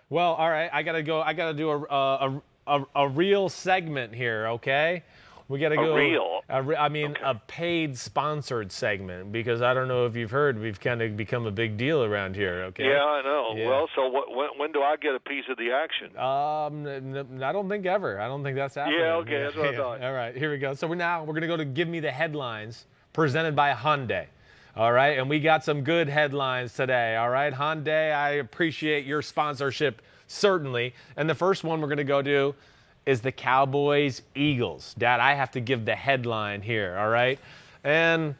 Well, all right. I gotta go. I gotta do a real segment here. Okay. We gotta go. A paid sponsored segment because I don't know if you've heard, we've kind of become a big deal around here. Okay. Yeah, I know. Yeah. Well, so when do I get a piece of the action? I don't think ever. I don't think that's happening. Yeah, okay, that's what I thought. All right, here we go. So we're gonna go to Give Me the Headlines, presented by Hyundai. All right, and we got some good headlines today. All right, Hyundai, I appreciate your sponsorship certainly. And the first one we're gonna go to is the Cowboys Eagles. Dad, I have to give the headline here. All right, and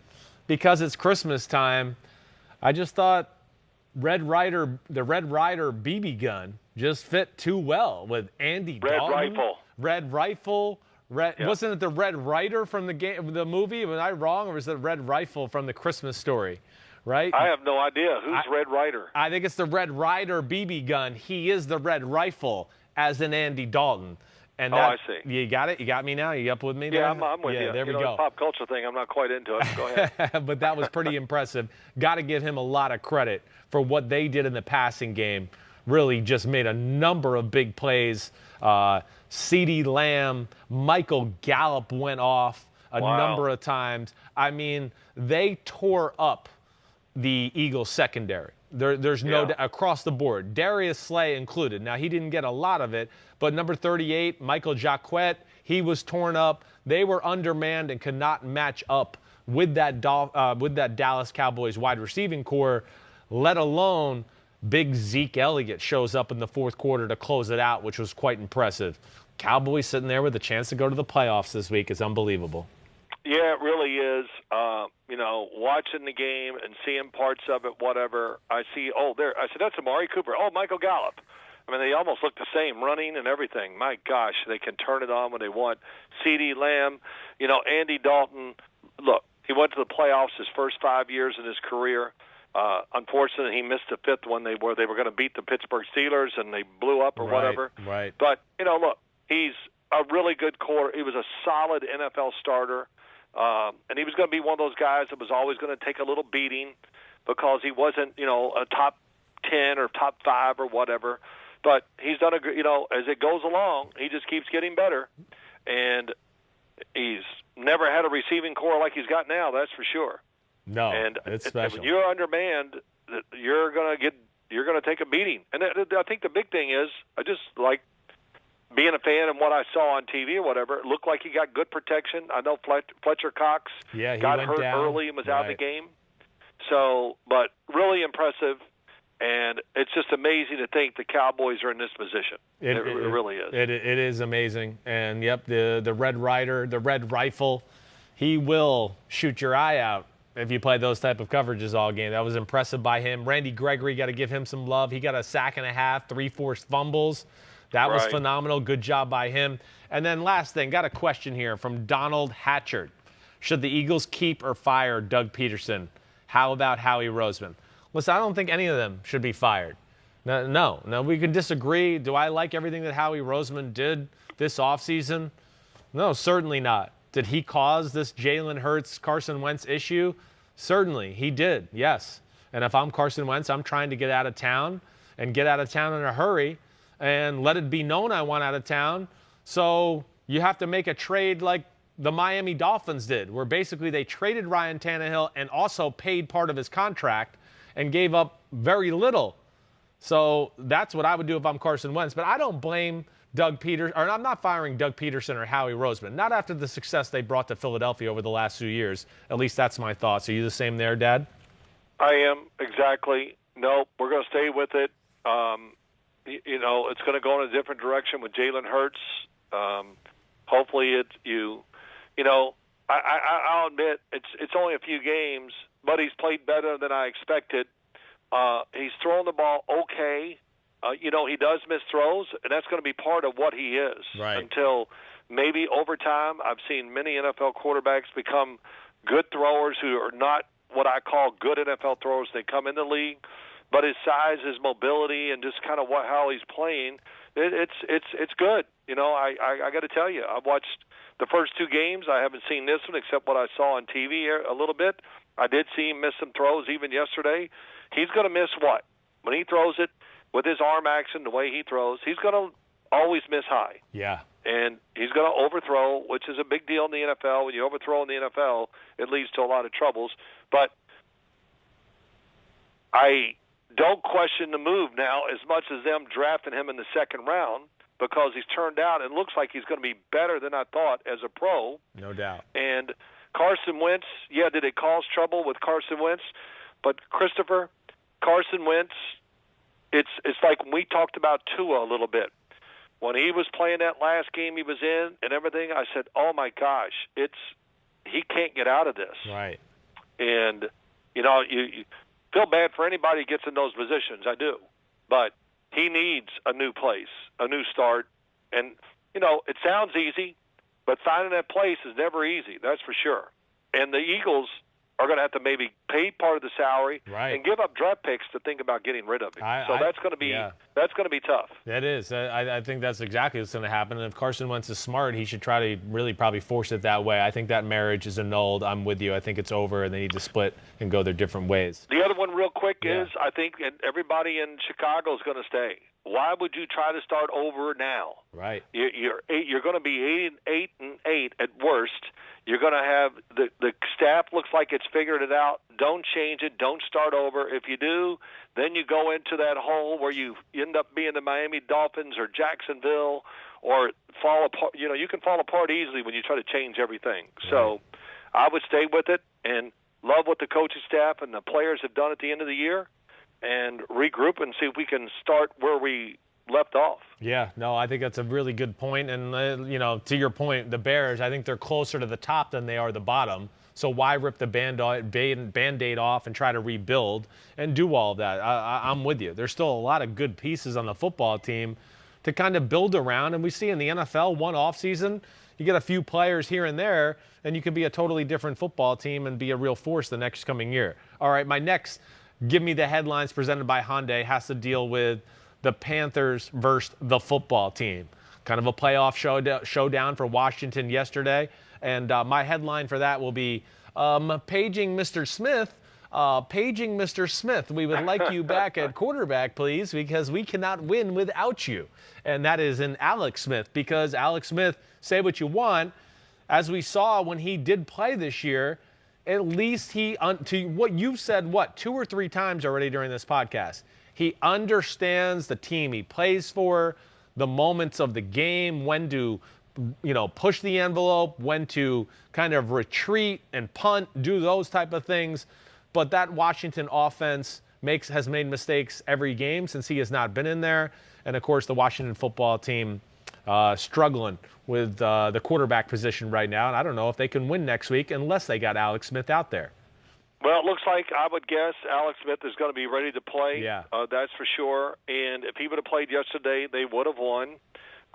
because it's Christmas time, I just thought the Red Ryder BB gun just fit too well with Andy Dalton. Red Rifle. Wasn't it the Red Ryder from the movie? Was I wrong, or was it Red Rifle from the Christmas Story? Right? I have no idea. Who's Red Ryder? I think it's the Red Ryder BB gun. He is the Red Rifle, as in Andy Dalton. And I see. You got it? You got me now? You up with me there? Yeah, I'm with you. There we go. go. Pop culture thing, I'm not quite into it. Go ahead. But that was pretty impressive. Got to give him a lot of credit for what they did in the passing game. Really just made a number of big plays. CeeDee Lamb, Michael Gallup went off a number of times. I mean, they tore up the Eagles secondary. There's no across the board, Darius Slay included. Now, he didn't get a lot of it, but number 38, Michael Jacquet, he was torn up. They were undermanned and could not match up with that Dallas Cowboys wide receiving core, let alone big Zeke Elliott shows up in the fourth quarter to close it out, which was quite impressive. Cowboys sitting there with a chance to go to the playoffs this week is unbelievable. Yeah, it really is. Watching the game and seeing parts of it, whatever, I see, I said, that's Amari Cooper. Oh, Michael Gallup. I mean, they almost look the same, running and everything. My gosh, they can turn it on when they want. CeeDee Lamb, Andy Dalton. Look, he went to the playoffs his first 5 years in his career. Unfortunately, he missed the fifth one. They were going to beat the Pittsburgh Steelers, and they blew up or whatever. Right. But, look, he's a really good quarter. He was a solid NFL starter. And he was going to be one of those guys that was always going to take a little beating because he wasn't, a top 10 or top 5 or whatever. But he's done as it goes along, he just keeps getting better. And he's never had a receiving core like he's got now, that's for sure. No, and it's special. When you're undermanned, you're going to take a beating. And I think the big thing is, I just like being a fan and what I saw on TV or whatever, it looked like he got good protection. I know Fletcher Cox got hurt early and was out of the game. So, but really impressive, and it's just amazing to think the Cowboys are in this position. It really is. It is amazing. And, yep, the Red Ryder, the Red Rifle, he will shoot your eye out if you play those type of coverages all game. That was impressive by him. Randy Gregory, got to give him some love. He got a sack and a half, 3 forced fumbles. That was phenomenal. Good job by him. And then last thing, got a question here from Donald Hatchard. Should the Eagles keep or fire Doug Peterson? How about Howie Roseman? Listen, I don't think any of them should be fired. No, we can disagree. Do I like everything that Howie Roseman did this offseason? No, certainly not. Did he cause this Jalen Hurts, Carson Wentz issue? Certainly, he did, yes. And if I'm Carson Wentz, I'm trying to get out of town and get out of town in a hurry and let it be known I want out of town. So you have to make a trade like the Miami Dolphins did, where basically they traded Ryan Tannehill and also paid part of his contract and gave up very little. So that's what I would do if I'm Carson Wentz. But I don't blame Doug Peterson, or I'm not firing Doug Peterson or Howie Roseman. Not after the success they brought to Philadelphia over the last few years. At least that's my thoughts. Are you the same there, Dad? I am, exactly. No, we're going to stay with it. It's going to go in a different direction with Jalen Hurts. Hopefully I'll admit it's only a few games, but he's played better than I expected. He's thrown the ball okay. He does miss throws, and that's going to be part of what he is. Right. Until maybe over time, I've seen many NFL quarterbacks become good throwers who are not what I call good NFL throwers. They come in the league, but his size, his mobility, and just kind of how he's playing, it's good. I got to tell you, I've watched the first 2 games. I haven't seen this one except what I saw on TV a little bit. I did see him miss some throws even yesterday. He's going to miss what? When he throws it, with his arm action, the way he throws, he's going to always miss high. Yeah. And he's going to overthrow, which is a big deal in the NFL. When you overthrow in the NFL, it leads to a lot of troubles. But I don't question the move now as much as them drafting him in the second round, because he's turned out and looks like he's going to be better than I thought as a pro. No doubt. And Carson Wentz, did it cause trouble with Carson Wentz? But, Christopher, Carson Wentz, it's like when we talked about Tua a little bit. When he was playing that last game he was in and everything, I said, oh, my gosh, he can't get out of this. Right. And, you feel bad for anybody who gets in those positions. I do. But he needs a new place, a new start. And, it sounds easy, but finding that place is never easy. That's for sure. And the Eagles are going to have to maybe pay part of the salary and give up draft picks to think about getting rid of him. That's going to be tough. That is. I think that's exactly what's going to happen. And if Carson Wentz is smart, he should try to really probably force it that way. I think that marriage is annulled. I'm with you. I think it's over, and they need to split and go their different ways. The other one real quick is I think everybody in Chicago is going to stay. Why would you try to start over now? Right. You're going to be 8-8 at worst. You're going to have the staff looks like it's figured it out. Don't change it. Don't start over. If you do, then you go into that hole where you end up being the Miami Dolphins or Jacksonville, or fall apart. You can fall apart easily when you try to change everything. Right. So I would stay with it and love what the coaching staff and the players have done at the end of the year, and regroup and see if we can start where we left off. Yeah, no, I think that's a really good point. And, to your point, the Bears, I think they're closer to the top than they are the bottom. So why rip the Band-Aid off and try to rebuild and do all of that? I'm with you. There's still a lot of good pieces on the football team to kind of build around. And we see in the NFL, one offseason, you get a few players here and there, and you can be a totally different football team and be a real force the next coming year. All right, my next Give Me the Headlines presented by Hyundai has to deal with the Panthers versus the football team. Kind of a playoff showdown for Washington yesterday. And my headline for that will be, paging Mr. Smith. Paging Mr. Smith. We would like you back at quarterback, please, because we cannot win without you. And that is in Alex Smith, because Alex Smith, say what you want, as we saw when he did play this year, at least to what you've said, 2 or 3 times already during this podcast, he understands the team he plays for, the moments of the game, when to, push the envelope, when to kind of retreat and punt, do those type of things. But that Washington offense has made mistakes every game since he has not been in there. And, of course, the Washington football team struggling with the quarterback position right now. And I don't know if they can win next week unless they got Alex Smith out there. Well, it looks like, I would guess, Alex Smith is going to be ready to play. Yeah. That's for sure. And if he would have played yesterday, they would have won.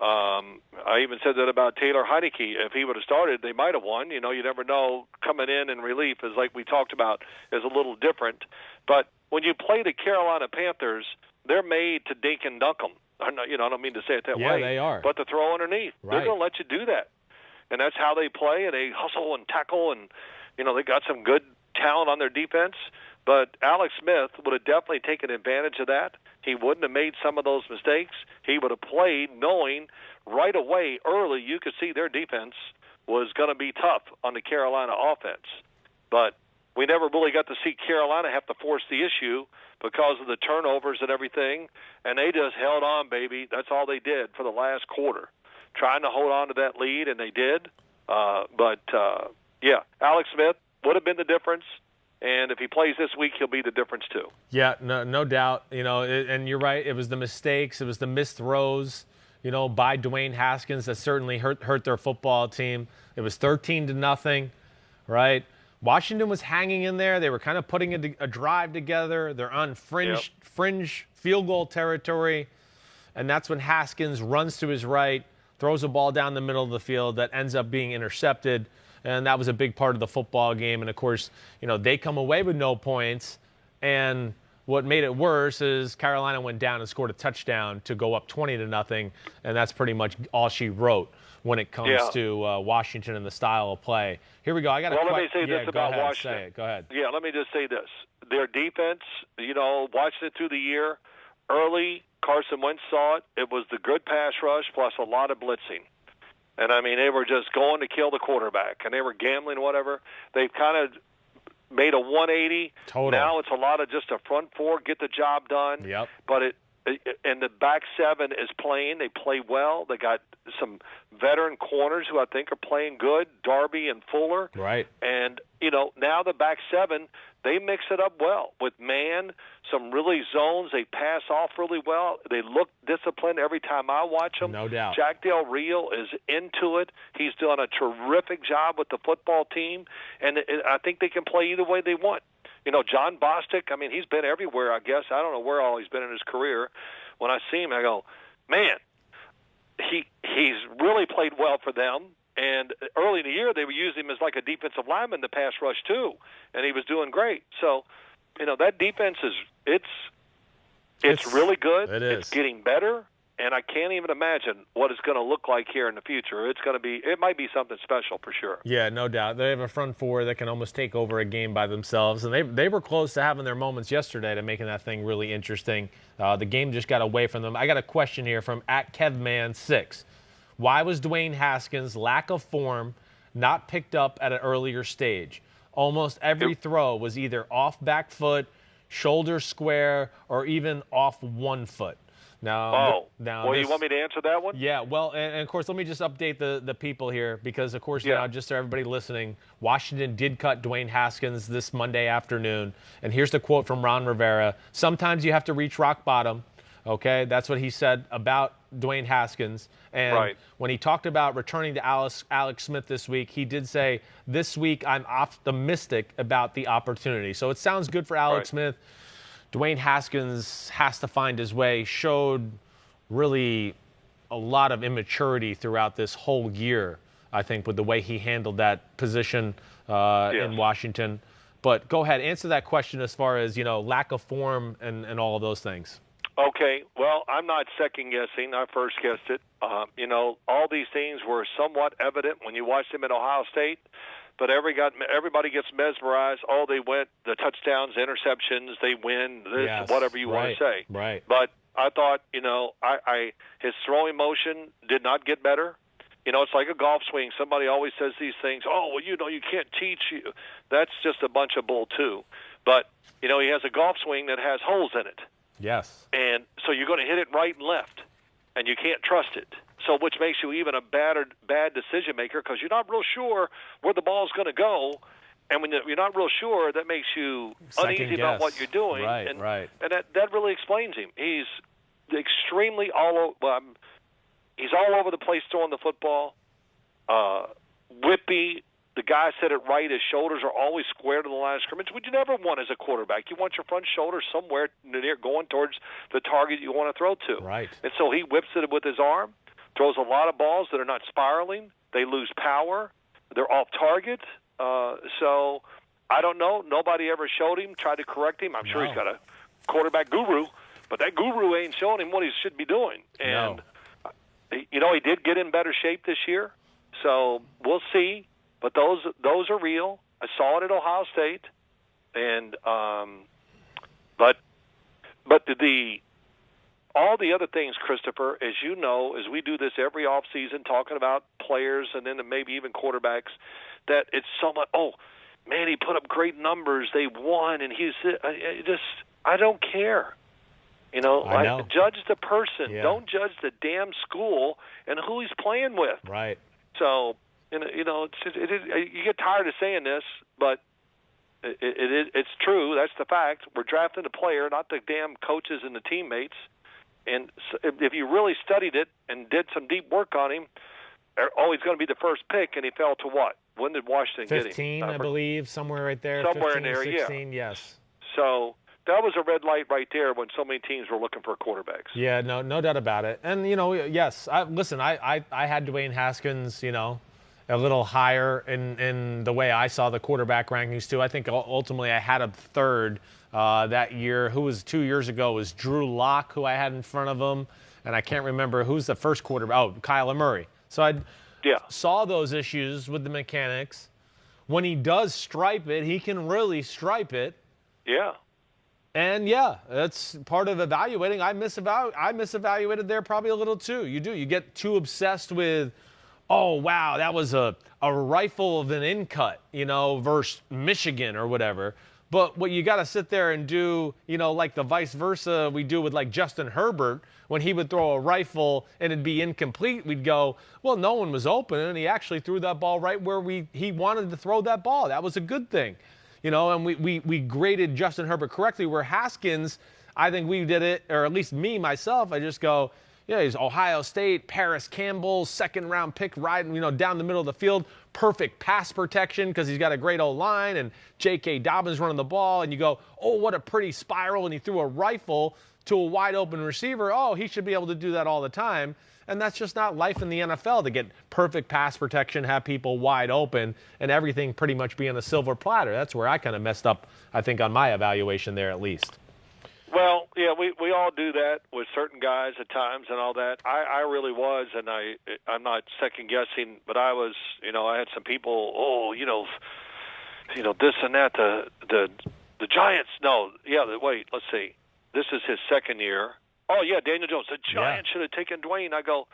I even said that about Taylor Heineke. If he would have started, they might have won. You never know. Coming in relief, is like we talked about, is a little different. But when you play the Carolina Panthers, they're made to dink and dunk them. I don't mean to say it that way. Yeah, they are. But to throw underneath. Right. They're going to let you do that. And that's how they play, and they hustle and tackle, and, they got some good talent on their defense. But Alex Smith would have definitely taken advantage of that. He wouldn't have made some of those mistakes. He would have played knowing right away, early, you could see their defense was going to be tough on the Carolina offense. But we never really got to see Carolina have to force the issue because of the turnovers and everything, and they just held on, baby. That's all they did for the last quarter, trying to hold on to that lead, and they did. Alex Smith would have been the difference. And if he plays this week, he'll be the difference too. Yeah, no doubt. And you're right. It was the mistakes. It was the missed throws, by Dwayne Haskins that certainly hurt their football team. It was 13-0, right? Washington was hanging in there. They were kind of putting a drive together. They're on fringe field goal territory. And that's when Haskins runs to his right, throws a ball down the middle of the field that ends up being intercepted. And that was a big part of the football game. And, of course, they come away with no points. And what made it worse is Carolina went down and scored a touchdown to go up 20-0. And that's pretty much all she wrote when it comes to Washington and the style of play. Here we go. Let me say this about Washington. Say it. Go ahead. Yeah, let me just say this. Their defense, watching it through the year, early, Carson Wentz saw it. It was the good pass rush plus a lot of blitzing. And, I mean, they were just going to kill the quarterback, and they were gambling, whatever. They've kind of made a 180. Total. Now it's a lot of just a front four, get the job done. Yep. But and the back seven is playing. They play well. They got some veteran corners who I think are playing good, Darby and Fuller. Right. And, now the back seven, they mix it up well with man, some really zones. They pass off really well. They look disciplined every time I watch them. No doubt. Jack Del Rio is into it. He's done a terrific job with the football team, and I think they can play either way they want. John Bostic, I mean, he's been everywhere, I guess. I don't know where all he's been in his career. When I see him, I go, man, he's really played well for them. And early in the year, they were using him as like a defensive lineman, the pass rush, too. And he was doing great. So, that defense it's really good. It is. It's getting better. And I can't even imagine what it's going to look like here in the future. It might be something special for sure. Yeah, no doubt. They have a front four that can almost take over a game by themselves. And they were close to having their moments yesterday to making that thing really interesting. The game just got away from them. I got a question here from @KevMan6. Why was Dwayne Haskins' lack of form not picked up at an earlier stage? Almost every throw was either off back foot, shoulder square, or even off 1 foot. You want me to answer that one? Yeah, well, and of course, let me just update the people here because, of course, now, just so everybody listening, Washington did cut Dwayne Haskins this Monday afternoon. And here's the quote from Ron Rivera. Sometimes you have to reach rock bottom, okay? That's what he said about Dwayne Haskins. And when he talked about returning to Alex Smith this week, he did say, this week I'm optimistic about the opportunity. So it sounds good for Alex Smith. Dwayne Haskins has to find his way, showed really a lot of immaturity throughout this whole year, I think, with the way he handled that position in Washington. But go ahead, answer that question as far as, lack of form and all of those things. Okay, well, I'm not second-guessing. I first guessed it. All these things were somewhat evident when you watched him at Ohio State. But everybody gets mesmerized. Oh, they went, the touchdowns, interceptions, they win, whatever you want to say. Right. But I thought, his throwing motion did not get better. It's like a golf swing. Somebody always says these things, oh, well, you can't teach. That's just a bunch of bull, too. But, he has a golf swing that has holes in it. Yes. And so you're going to hit it right and left, and you can't trust it. So which makes you even a bad decision maker because you're not real sure where the ball's going to go. And when you're not real sure, that makes you uneasy about what you're doing. Right, and that really explains him. He's extremely he's all over the place throwing the football. Whippy. The guy said it right. His shoulders are always square to the line of scrimmage, which you never want as a quarterback. You want your front shoulder somewhere near going towards the target you want to throw to. Right. And so he whips it with his arm, throws a lot of balls that are not spiraling. They lose power. They're off target. So I don't know. Nobody ever showed him, tried to correct him. I'm sure he's got a quarterback guru, but that guru ain't showing him what he should be doing. And, he did get in better shape this year. So we'll see. But those are real. I saw it at Ohio State, and but all the other things, Christopher, as you know, as we do this every offseason, talking about players and then maybe even quarterbacks, that it's so much. Oh, man, he put up great numbers. They won, and I don't care. Judge the person. Yeah. Don't judge the damn school and who he's playing with. Right. So. You get tired of saying this, but it's true. That's the fact. We're drafting the player, not the damn coaches and the teammates. And if you really studied it and did some deep work on him, he's going to be the first pick, and he fell to what? When did Washington get him? 15, I believe, somewhere right there. Somewhere 15, in there, 16, yes. So that was a red light right there when so many teams were looking for quarterbacks. Yeah, no doubt about it. And, yes, I had Dwayne Haskins, a little higher in the way I saw the quarterback rankings, too. I think ultimately I had him third that year. Who was 2 years ago was Drew Lock, who I had in front of him. And I can't remember who's the first quarterback. Oh, Kyler Murray. So I saw those issues with the mechanics. When he does stripe it, he can really stripe it. Yeah. And yeah, that's part of evaluating. I misevaluated there probably a little too. You do. You get too obsessed with, oh wow, that was a rifle of an in cut, versus Michigan or whatever. But what you got to sit there and do, like the vice versa we do with like Justin Herbert, when he would throw a rifle and it'd be incomplete, we'd go, well, no one was open, and he actually threw that ball right where he wanted to throw that ball. That was a good thing. And we graded Justin Herbert correctly, where Haskins, I think we did it, or at least me, myself, I just go, yeah, he's Ohio State, Paris Campbell, second-round pick riding, down the middle of the field, perfect pass protection because he's got a great O-line, and J.K. Dobbins running the ball, and you go, oh, what a pretty spiral, and he threw a rifle to a wide-open receiver. Oh, he should be able to do that all the time. And that's just not life in the NFL, to get perfect pass protection, have people wide open, and everything pretty much be on a silver platter. That's where I kind of messed up, I think, on my evaluation there at least. Well, yeah, we all do that with certain guys at times and all that. I really was, and I'm not second guessing, but I was, I had some people, this and that. The Giants, wait, let's see, this is his second year. Oh yeah, Daniel Jones. The Giants should have taken Dwayne. I go,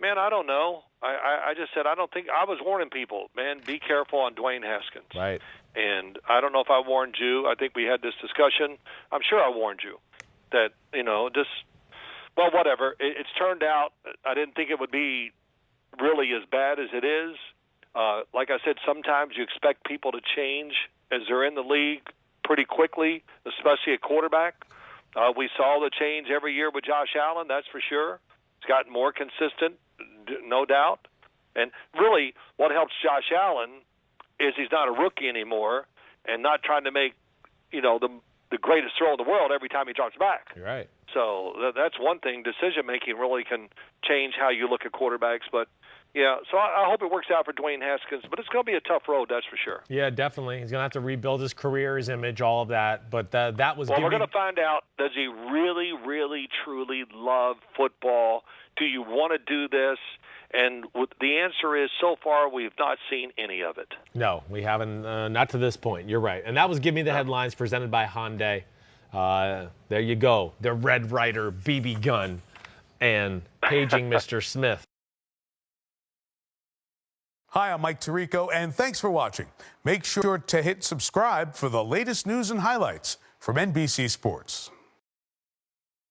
man, I don't know. I just said I don't think. I was warning people, man, be careful on Dwayne Haskins. Right. And I don't know if I warned you. I think we had this discussion. I'm sure I warned you that, whatever. It's turned out I didn't think it would be really as bad as it is. Like I said, sometimes you expect people to change as they're in the league pretty quickly, especially at quarterback. We saw the change every year with Josh Allen, that's for sure. He's gotten more consistent, no doubt. And really, what helps Josh Allen is he's not a rookie anymore and not trying to make, the greatest throw in the world every time he drops back. You're right. So that's one thing. Decision-making really can change how you look at quarterbacks. But, yeah, so I hope it works out for Dwayne Haskins. But it's going to be a tough road, that's for sure. Yeah, definitely. He's going to have to rebuild his career, his image, all of that. But that was Well, we're going to find out, does he really, really, truly love football? Do you want to do this? And the answer is, so far, we've not seen any of it. No, we haven't, not to this point. You're right. And that was Give Me the Headlines, presented by Hyundai. There you go. The Red Ryder BB gun and paging Mr. Smith. Hi, I'm Mike Tirico, and thanks for watching. Make sure to hit subscribe for the latest news and highlights from NBC Sports.